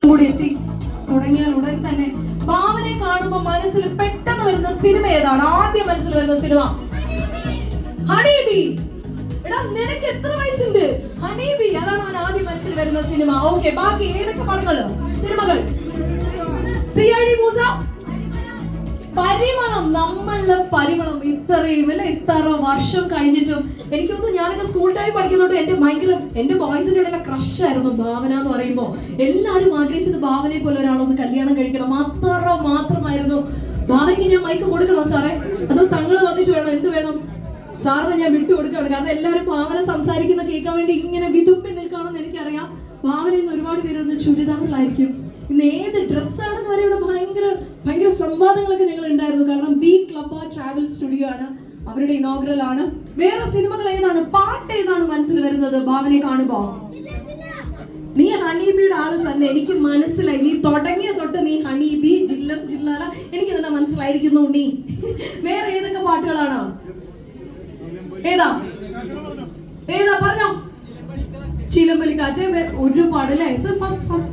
കൂടി എത്തി തുടങ്ങിയാൽ ഉടൻ തന്നെ ഭാവനെ കാണുമ്പോൾ മനസ്സിൽ പെട്ടെന്ന് വരുന്ന സിനിമ ഏതാണ്? ആദ്യം മനസ്സിൽ വരുന്ന സിനിമ ഹണീബി. എടാ നിനക്ക് എത്ര വയസ്സുണ്ട്? ഹണീബി അതാണ് അവൻ ആദ്യം മനസ്സിൽ വരുന്ന സിനിമ. ഓക്കെ, ബാക്കി ഏതൊക്കെ പടങ്ങള് സിനിമകൾ? CID മൂസ, പരിമളം. നമ്മളുടെ പരിമളം ഇത്രയും അല്ലെ, ഇത്ര വർഷം കഴിഞ്ഞിട്ടും എനിക്ക് തോന്നുന്നു ഞാനൊക്കെ സ്കൂൾ ടൈം പഠിക്കുന്നതുകൊണ്ട് എന്റെ ബോയ്സിന്റെ ഇടയിലെ ക്രഷ് ആയിരുന്നു ഭാവന എന്ന് പറയുമ്പോ. എല്ലാരും ആഗ്രഹിച്ചത് ഭാവനയെ പോലെ ഒരാളൊന്ന് കല്യാണം കഴിക്കണം, മാത്രമായിരുന്നു. ഭാവനയ്ക്ക് ഞാൻ മൈക്ക് കൊടുക്കണോ സാറേ, അതോ തങ്ങള് വന്നിട്ട് വേണം? എന്ത് വേണം സാറിന് ഞാൻ വിട്ടുകൊടുക്കുകയാണ്. കാരണം എല്ലാവരും ഭാവന സംസാരിക്കുന്ന കേൾക്കാൻ വേണ്ടി ഇങ്ങനെ വിതുമ്പി നിൽക്കുകയാണെന്ന് എനിക്കറിയാം. ഭാവന ഇന്ന് ഒരുപാട് പേരൊന്ന് ചുരിദാറിലായിരിക്കും, ഇന്ന് ഏത് ഡ്രസ്സാണെന്ന് വരെ ഇവിടെ ഭയങ്കര സംവാദങ്ങളൊക്കെ ഞങ്ങൾ ഉണ്ടായിരുന്നു. കാരണം ദി ക്ലബ് ട്രാവൽ സ്റ്റുഡിയോ ആണ്, അവരുടെ ഇനോഗ്രൽ ആണ്. വേറെ സിനിമകൾ ഏതാണ്? പാട്ട് ഏതാണ് മനസ്സിൽ വരുന്നത് ഭാവനയെ കാണുമ്പോ? നീ ഹണീബിയുടെ ആള് തന്നെ, എനിക്ക് മനസ്സിലായി. നീ തുടങ്ങിയ തൊട്ട് നീ ഹണീബി, ജില്ലാല, എനിക്ക് തന്നെ മനസ്സിലായിരിക്കുന്നു. നീ വേറെ ഏതൊക്കെ പാട്ടുകളാണ്? ഏതാ പറഞ്ഞോ? ചിലമ്പലിക്കാറ്റ് ഒരുപാട് അല്ലേ.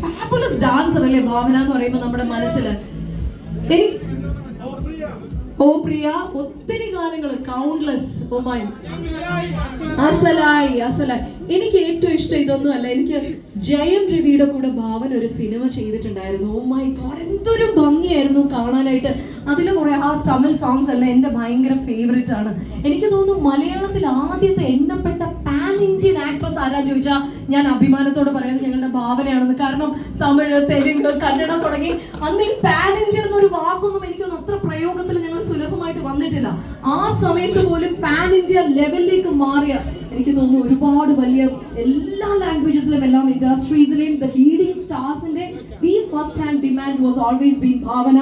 ഫാബുലസ് ഡാൻസർ അല്ലേ ഭാവന എന്ന് പറയുമ്പോ നമ്മുടെ മനസ്സില്. ഓ പ്രിയ, ഒത്തിരി ഗാനങ്ങൾ, കൗണ്ട്ലെസ്. Oh my, അസലായി. എനിക്ക് ഏറ്റവും ഇഷ്ടം ഇതൊന്നും അല്ല, എനിക്ക് ജയം രവിയുടെ കൂടെ ഭാവന ഒരു സിനിമ ചെയ്തിട്ടുണ്ടായിരുന്നു. ഓ മൈ ഗോഡ്, എന്തൊരു ഭംഗിയായിരുന്നു കാണാനായിട്ട്. അതിൽ കുറെ ആ തമിഴ് സോങ്സ് എല്ലാം എന്റെ ഭയങ്കര ഫേവറേറ്റ് ആണ്. എനിക്ക് തോന്നുന്നു മലയാളത്തിൽ ആദ്യത്തെ എണ്ണപ്പെട്ട പാൻ ഇന്ത്യൻ ആക്ട്രസ് ആരാ ചോദിച്ചാൽ ഞാൻ അഭിമാനത്തോട് പറയുന്നത് ഞങ്ങളുടെ ഭാവനയാണെന്ന്. കാരണം തമിഴ്, തെലുങ്ക്, കന്നഡ തുടങ്ങി അന്ന് ഈ പാൻ ഇന്ത്യൻ എന്നൊരു വാക്കൊന്നും എനിക്കൊന്നും അത്ര പ്രയോഗത്തിൽ ഞങ്ങൾ സുലഭമായിട്ട് വന്നിട്ടില്ല. ആ സമയത്ത് പോലും പാൻ ഇന്ത്യ ലെവലിലേക്ക് മാറിയ എനിക്ക് തോന്നുന്നു ഒരുപാട് വലിയ എല്ലാ ലാംഗ്വേജസിലും എല്ലാം ഇൻഡസ്ട്രീസിലെയും ദ ലീഡിംഗ് സ്റ്റാർസിന്റെ the first hand demand was always been Bhavana.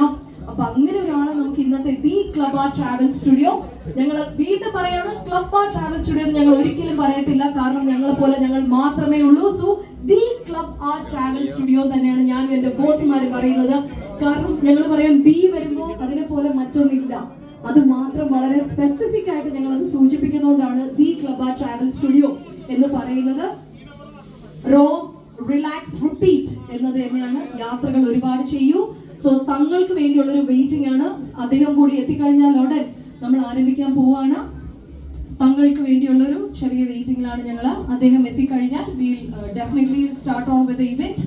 അപ്പൊ അങ്ങനെ ഒരാളെ നമുക്ക് ഇന്നത്തെ ദി ക്ലബ് ട്രാവൽ സ്റ്റുഡിയോ, ഞങ്ങൾ വീണ്ടും പറയാണ്, ക്ലബ് ട്രാവൽ സ്റ്റുഡിയോ എന്ന് ഞങ്ങൾ ഒരിക്കലും പറയത്തില്ല. കാരണം ഞങ്ങളെ പോലെ ഞങ്ങൾ മാത്രമേ ഉള്ളൂ. So the club travel studio തന്നെയാണ് ഞാനും എന്റെ ബോസുമാരും പറയുന്നത്. കാരണം ഞങ്ങൾ പറയാം ദി വരുമ്പോ അതിനെ പോലെ മറ്റൊന്നില്ല, അത് മാത്രം വളരെ സ്പെസിഫിക് ആയിട്ട് ഞങ്ങൾ അത് സൂചിപ്പിക്കുന്നതുകൊണ്ടാണ് ദി ക്ലബ് ട്രാവൽ സ്റ്റുഡിയോ എന്ന് പറയുന്നത്. റോ, റിലാക്സ്, റിപ്പീറ്റ് എന്നത് തന്നെയാണ്. യാത്രകൾ ഒരുപാട് ചെയ്യൂ. സോ തങ്ങൾക്ക് വേണ്ടിയുള്ളൊരു വെയിറ്റിംഗ് ആണ്. അദ്ദേഹം കൂടി എത്തിക്കഴിഞ്ഞാൽ ഉടൻ നമ്മൾ ആരംഭിക്കാൻ പോവാണ്. തങ്ങൾക്ക് വേണ്ടിയുള്ളൊരു ചെറിയ വെയിറ്റിംഗിലാണ് ഞങ്ങൾ. അദ്ദേഹം എത്തിക്കഴിഞ്ഞാൽ will definitely start on with event.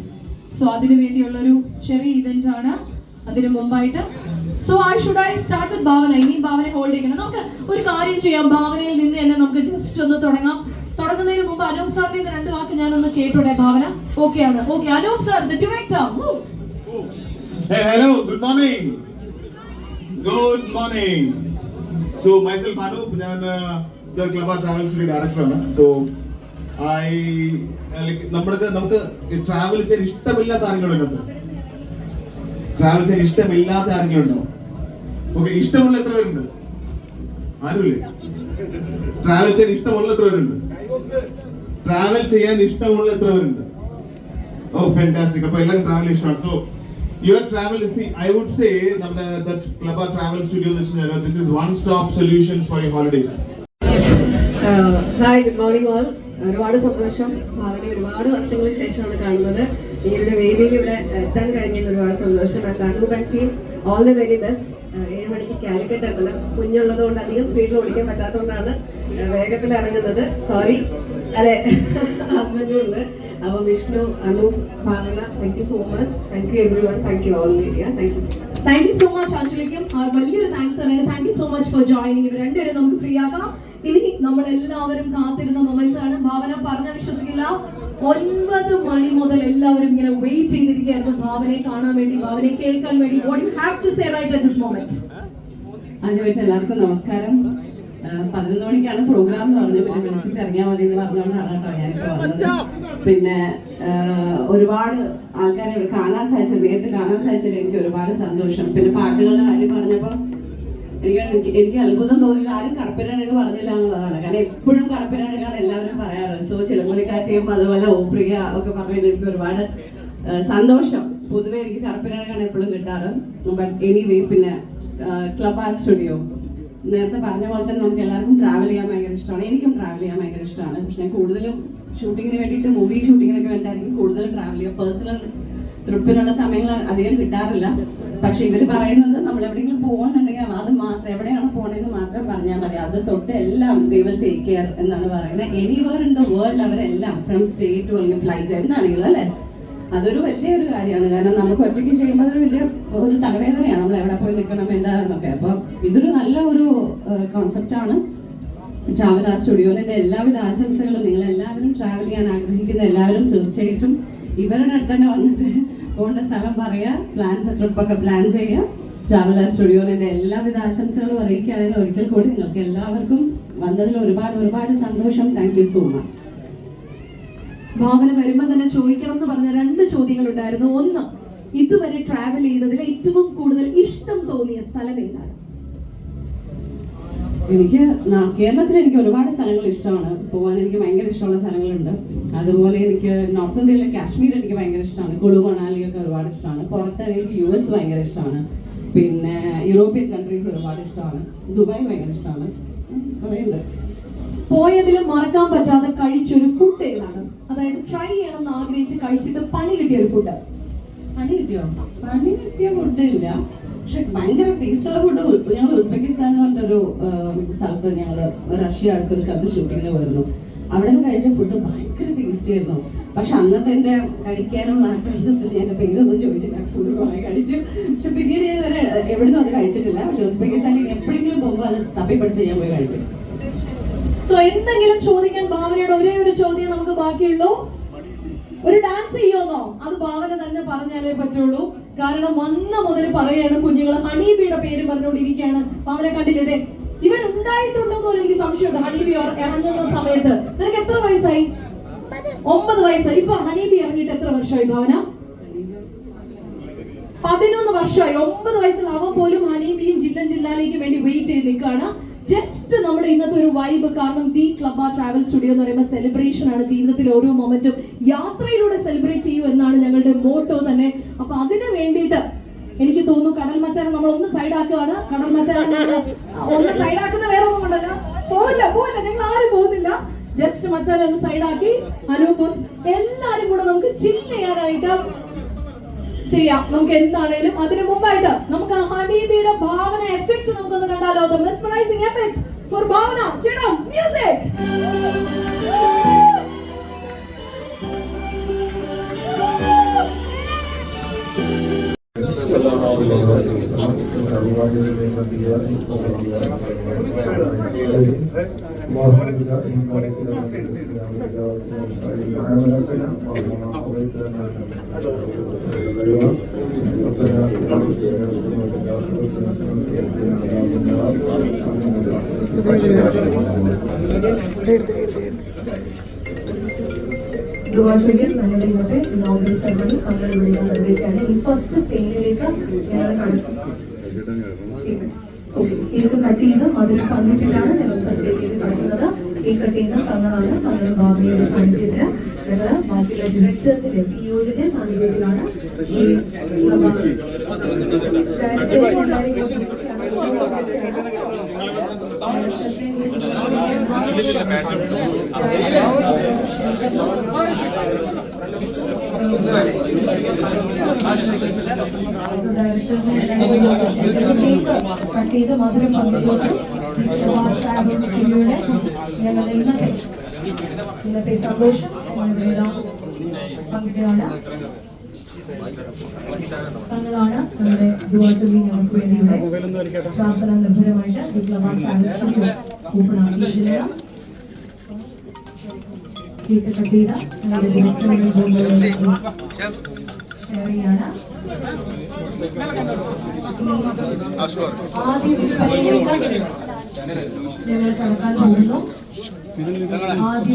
So അതിനു വേണ്ടിയുള്ളൊരു ചെറിയ ഇവന്റ് ആണ് അതിന് മുമ്പായിട്ട്. സോ ഐ സ്റ്റാർട്ട് വിത്ത് ഭാവന. ഇനി ഭാവന ഹോൾഡ് ചെയ്യണം. നമുക്ക് ഒരു കാര്യം ചെയ്യാം, ഭാവനയിൽ നിന്ന് തന്നെ നമുക്ക് ജസ്റ്റ് ഒന്ന് തുടങ്ങാം. തുടങ്ങുന്നതിന് മുമ്പ് അനൂപ് സാറിന്റെ 2 വാക്ക് ഞാനൊന്ന് കേട്ടോടെ. ഭാവന ഓക്കെ ആണ്? Okay, Anoop sir the director. Hey, hello, good morning. So myself Anup, ഞാൻ the Club Travel Studio director ആണ്. So നമുക്ക് ട്രാവൽ ചെയ്യാൻ ഇഷ്ടമില്ലാത്ത ആരെങ്കിലും ഉണ്ടോ? ഓക്കെ, ഇഷ്ടമുള്ള എത്ര പേരുണ്ട്? ആരുമില്ലേ? ട്രാവൽ ചെയ്യാൻ ഇഷ്ടമുള്ള എത്ര പേരുണ്ട്? ഓ ഫാന്റാസ്റ്റിക്. അപ്പൊ എല്ലാവരും ട്രാവൽ ഇഷ്ടമാണ്. So your travel, see, I would say that Club Travel Studio, this is one-stop solutions for your holidays. Hi, good morning all. ഒരുപാട് സന്തോഷം. ഭാവന ഒരുപാട് വർഷങ്ങൾക്ക് ശേഷമാണ് കാണുന്നത്. ഈ ഒരു വേദിയിൽ ഇവിടെ എത്താൻ കഴിഞ്ഞതിൽ ഒരുപാട് സന്തോഷം. Anoop and team, all the very best. 7 മണിക്ക് കാലിക്കറ്റ് എത്തണം. കുഞ്ഞുള്ളത് കൊണ്ട് അധികം സ്പീഡിൽ ഓടിക്കാൻ പറ്റാത്തതുകൊണ്ടാണ് വേഗത്തിൽ ഇറങ്ങുന്നത്. സോറി. അതെ, ഹസ്ബൻഡും ഉണ്ട്. അപ്പൊ Vishnu, Anoop, Bhavana, thank you so much. Thank you everyone. Thank you all media. Thank you so much അഞ്ജലിക്കും വലിയൊരു താങ്ക്സ് ആണ്. Thank you so much for joining. ഇവർ രണ്ടുപേരും നമുക്ക് ഫ്രീ ആക്കാം. ഇനി നമ്മൾ എല്ലാവരും കാത്തിരുന്ന മൊമെന്റ്സ് ആണ്. ഭാവന പറഞ്ഞാൽ വിശ്വസിക്കില്ല, 9 മണി മുതൽ എല്ലാവരും ഇങ്ങനെ വെയിറ്റ് ചെയ്തിരിക്കുകയായിരുന്നു ഭാവനയെ കാണാൻ വേണ്ടി, ഭാവനയെ കേൾക്കാൻ വേണ്ടി. What you have to say right at this moment? ആദ്യമായിട്ട് എല്ലാവർക്കും നമസ്കാരം. 11 മണിക്കാണ് പ്രോഗ്രാം എന്ന് പറഞ്ഞു, പിന്നെ വിളിച്ചിട്ട് ഇറങ്ങിയാൽ മതി എന്ന് പറഞ്ഞുകൊണ്ടാണ് കേട്ടോ ഞാനിപ്പോൾ വന്നത്. പിന്നെ ഒരുപാട് ആൾക്കാരെ നേരിട്ട് കാണാൻ സാധിച്ചതിൽ എനിക്ക് ഒരുപാട് സന്തോഷം. പിന്നെ പാട്ടുകളുടെ കാര്യം പറഞ്ഞപ്പോൾ എനിക്ക് അത്ഭുതം തോന്നിയത് ആരും കറുപ്പിനഴക് പറഞ്ഞില്ല എന്നുള്ളതാണ്. കാരണം എപ്പോഴും കറുപ്പിനഴകാണ് എല്ലാവരും പറയാറ്. സോ ചിലമ്പൊലിക്കാറ്റയും അതുപോലെ ഓപ്രിയ ഒക്കെ പറഞ്ഞത് എനിക്ക് ഒരുപാട് സന്തോഷം. പൊതുവെ എനിക്ക് കറുപ്പിനഴകാണ് എപ്പോഴും കിട്ടാറ്. ബട്ട് എനിവേ, പിന്നെ ക്ലബ് സ്റ്റുഡിയോ നേരത്തെ പറഞ്ഞ പോലെ തന്നെ നമുക്ക് എല്ലാവർക്കും ട്രാവൽ ചെയ്യാൻ ഭയങ്കര ഇഷ്ടമാണ്. എനിക്കും ട്രാവൽ ചെയ്യാൻ ഭയങ്കര ഇഷ്ടമാണ്. പക്ഷെ ഞാൻ കൂടുതലും ഷൂട്ടിങ്ങിന് വേണ്ടിയിട്ട്, മൂവി ഷൂട്ടിങ്ങിനൊക്കെ വേണ്ടിയിട്ടായിരിക്കും കൂടുതൽ ട്രാവൽ ചെയ്യുക. പേഴ്സണൽ ട്രിപ്പിനുള്ള സമയങ്ങൾ അധികം കിട്ടാറില്ല. പക്ഷെ ഇവർ പറയുന്നത് നമ്മൾ എവിടെയെങ്കിലും പോകുന്നുണ്ടെങ്കിൽ അത് മാത്രം എവിടെയാണ് പോകണമെന്ന് മാത്രം പറഞ്ഞാൽ മതി, അത് തൊട്ട് എല്ലാം ദേ വിൽ ടേക്ക് കെയർ എന്നാണ് പറയുന്നത്. എനിവേർ ഇൻ ദ വേൾഡ് അവരെല്ലാം ഫ്രം സ്റ്റേ ടു അല്ലെങ്കിൽ ഫ്ലൈറ്റ് എന്താണെങ്കിലും അല്ലേ, അതൊരു വലിയൊരു കാര്യമാണ്. കാരണം നമുക്ക് ഒറ്റയ്ക്ക് ചെയ്യുമ്പോൾ അതൊരു വലിയ ഒരു തലവേദനയാണ്, നമ്മൾ എവിടെ പോയി നിൽക്കണം എന്താണെന്നൊക്കെ. അപ്പോൾ ഇതൊരു നല്ല ഒരു കോൺസെപ്റ്റാണ്. ട്രാവൽ ആ സ്റ്റുഡിയോന്റെ എല്ലാവിധ ആശംസകളും. നിങ്ങൾ എല്ലാവരും ട്രാവൽ ചെയ്യാൻ ആഗ്രഹിക്കുന്ന എല്ലാവരും തീർച്ചയായിട്ടും ഇവരുടെ അടുത്ത് തന്നെ വന്നിട്ട് പോകേണ്ട സ്ഥലം പറയുക, ട്രിപ്പൊക്കെ പ്ലാൻ ചെയ്യുക. ട്രാവൽ ആ സ്റ്റുഡിയോന്റെ എല്ലാവിധ ആശംസകളും അറിയിക്കുകയാണെങ്കിൽ ഒരിക്കൽ കൂടി നിങ്ങൾക്ക് എല്ലാവർക്കും വന്നതിൽ ഒരുപാട് ഒരുപാട് സന്തോഷം. Thank you so much. Bhavana വരുമ്പോൾ തന്നെ ചോദിക്കണം എന്ന് പറഞ്ഞ 2 ചോദ്യങ്ങളുണ്ടായിരുന്നു. ഒന്ന്, ഇതുവരെ ട്രാവൽ ചെയ്തതിൽ ഏറ്റവും കൂടുതൽ ഇഷ്ടം തോന്നിയ സ്ഥലം ഏതാണ്? എനിക്ക് കേരളത്തിൽ എനിക്ക് ഒരുപാട് സ്ഥലങ്ങൾ ഇഷ്ടമാണ്, പോകാൻ എനിക്ക് ഭയങ്കര ഇഷ്ടമുള്ള സ്ഥലങ്ങളുണ്ട്. അതുപോലെ എനിക്ക് നോർത്ത് ഇന്ത്യയിലെ കാശ്മീർ എനിക്ക് ഭയങ്കര ഇഷ്ടമാണ്, കുളു മണാലിയൊക്കെ ഒരുപാട് ഇഷ്ടമാണ്. പുറത്ത് എനിക്ക് US ഭയങ്കര ഇഷ്ടമാണ്, പിന്നെ യൂറോപ്യൻ കൺട്രീസ് ഒരുപാട് ഇഷ്ടമാണ്, ദുബായ് ഭയങ്കര ഇഷ്ടമാണ്, കുറേയുണ്ട്. പോയതിൽ മറക്കാൻ പറ്റാതെ കഴിച്ചൊരു ഫുഡ് ഏതാണ്? അതായത് ട്രൈ ചെയ്യണം എന്ന് ആഗ്രഹിച്ച് കഴിച്ചിട്ട് പണി കിട്ടിയ ഒരു ഫുഡ്. പണി കിട്ടിയ ഫുഡ് ഇല്ല, പക്ഷെ ഭയങ്കര ടേസ്റ്റുള്ള ഫുഡ്. ഞങ്ങൾ ഉസ്ബെക്കിസ്ഥാൻ എന്ന് പറഞ്ഞൊരു സ്ഥലത്ത്, ഞങ്ങൾ റഷ്യ അടുത്തൊരു സ്ഥലത്ത് ഷൂട്ടിങ്ങിന് പോയിരുന്നു. അവിടെ നിന്ന് കഴിച്ച ഫുഡ് ഭയങ്കര ടേസ്റ്റി ആയിരുന്നു. പക്ഷെ അന്നത്തെ എൻ്റെ കഴിക്കാനുള്ള ആഗ്രഹത്തിൽ ഞാൻ പേരൊന്നും ചോദിച്ചില്ല, ഫുഡ് കുറേ കഴിച്ചു. പക്ഷെ പിന്നീട് ഞാൻ വരെ എവിടുന്നും അത് കഴിച്ചിട്ടില്ല. പക്ഷെ ഉസ്ബെക്കിസ്ഥാനിൽ എപ്പോഴെങ്കിലും പോകുമ്പോൾ അത് തപ്പിപ്പടിച്ച് ഞാൻ പോയി കഴിക്കും. സോ എന്തെങ്കിലും ചോദിക്കാൻ ഭാവനയുടെ ഒരേ ഒരു ചോദ്യം നമുക്ക് ബാക്കിയുള്ളൂ. ഒരു ഡാൻസ് ചെയ്യുമെന്നോ? അത് ഭാവന തന്നെ പറഞ്ഞാലേ പറ്റുള്ളൂ. കാരണം വന്ന മുതൽ പറയാണ് കുഞ്ഞുങ്ങൾ ഹണീബിയുടെ പേര് പറഞ്ഞുകൊണ്ടിരിക്കുകയാണ്. ഭാവന കണ്ടില്ലേ, ഇവൻ ഉണ്ടായിട്ടുണ്ടോ എന്ന് എനിക്ക് സംശയമുണ്ട്. ഹണീബി ഇറങ്ങുന്ന സമയത്ത് നിനക്ക് എത്ര വയസ്സായി? 9 വയസ്സായി. ഇപ്പൊ ഹണീബി ഇറങ്ങിയിട്ട് എത്ര വർഷമായി ഭാവന? 11 വർഷമായി. 9 വയസ്സിൽ അവ പോലും ഹണീബിയും ജില്ലാലേക്ക് വേണ്ടി വെയിറ്റ് ചെയ്ത് നിൽക്കുകയാണ്. ജസ്റ്റ് നമ്മുടെ ഇന്നത്തെ ഒരു വൈബ്. കാരണം ദി ക്ലബ് ട്രാവൽ സ്റ്റുഡിയോ എന്ന് പറയുമ്പോൾ സെലിബ്രേഷൻ ആണ്. ജീവിതത്തിൽ ഓരോ മൊമെന്റും യാത്രയിലൂടെ സെലിബ്രേറ്റ് ചെയ്യൂ എന്നാണ് ഞങ്ങളുടെ മോട്ടോ തന്നെ. അപ്പൊ അതിന് വേണ്ടിയിട്ട് എനിക്ക് തോന്നുന്നു കടൽ മച്ചാനെ നമ്മൾ ഒന്ന് സൈഡാക്കുകയാണ്. കടൽ മച്ചാനെ ഒന്ന് സൈഡാക്കുന്ന വേറെ ഒന്നും കൊണ്ടല്ല, പോവില്ല, ഞങ്ങൾ ആരും പോകുന്നില്ല. ജസ്റ്റ് മച്ചാനെ ഒന്ന് സൈഡാക്കി അനൂപ് എല്ലാരും കൂടെ നമുക്ക് ചില്ല് ചെയ്യാനായിട്ട് ചെയ്യാം. നമുക്ക് എന്താണേലും അതിന് മുമ്പായിട്ട് നമുക്ക് ആ ഹണീബിയുടെ ഭാവന എഫക്ട് നമുക്കൊന്ന് കണ്ടാലോ? The mesmerising effect for Bhavana. ചിടം മ്യൂസിക്. നമ്മുടെ ഇന്നത്തെ ഇനോഗ്രൽ സെറമണി നമ്മൾ ഇവിടെ നടന്നിരിക്കുകയാണ്. ഈ ഫസ്റ്റ് സീനിലേക്ക് ഞങ്ങൾ കേക്ക് കട്ട് ചെയ്ത് അതിൽ പങ്കിട്ടിട്ടാണ് ഞങ്ങൾക്ക് സ്റ്റേജിൽ നടക്കുന്നത്. കേക്ക് കട്ട് ചെയ്യുന്ന തങ്ങളാണ്. തങ്ങൾ ഭാവനയുടെ സാന്നിധ്യത്തിന് ഞങ്ങൾ ബാക്കിയുള്ള ഡയറക്ടേഴ്സിന്റെ CEOസിന്റെ സാന്നിധ്യത്തിലാണ് ഈ കട്ട് ചെയ്ത് മധുരം പങ്കിട്ടുണ്ട്. ഞങ്ങളുടെ ഇന്നത്തെ സന്തോഷം പങ്കിട്ടാണ് തങ്ങളാണ് നമ്മുടെ ദുവാത്തുള്ളി ഞങ്ങൾക്ക് വേണ്ടിയുടെ പ്രാർത്ഥന നിർഭരമായിട്ട് ഓപ്പൺ ആക്കിയിട്ടില്ല. കേക്ക് കട്ട് ചെയ്ത ഷെയർ ചെയ്യാണ്. ആദ്യ വിൽപ്പനയിലേക്ക് ഞങ്ങൾ കടക്കാൻ പോകുന്നു. ആദ്യ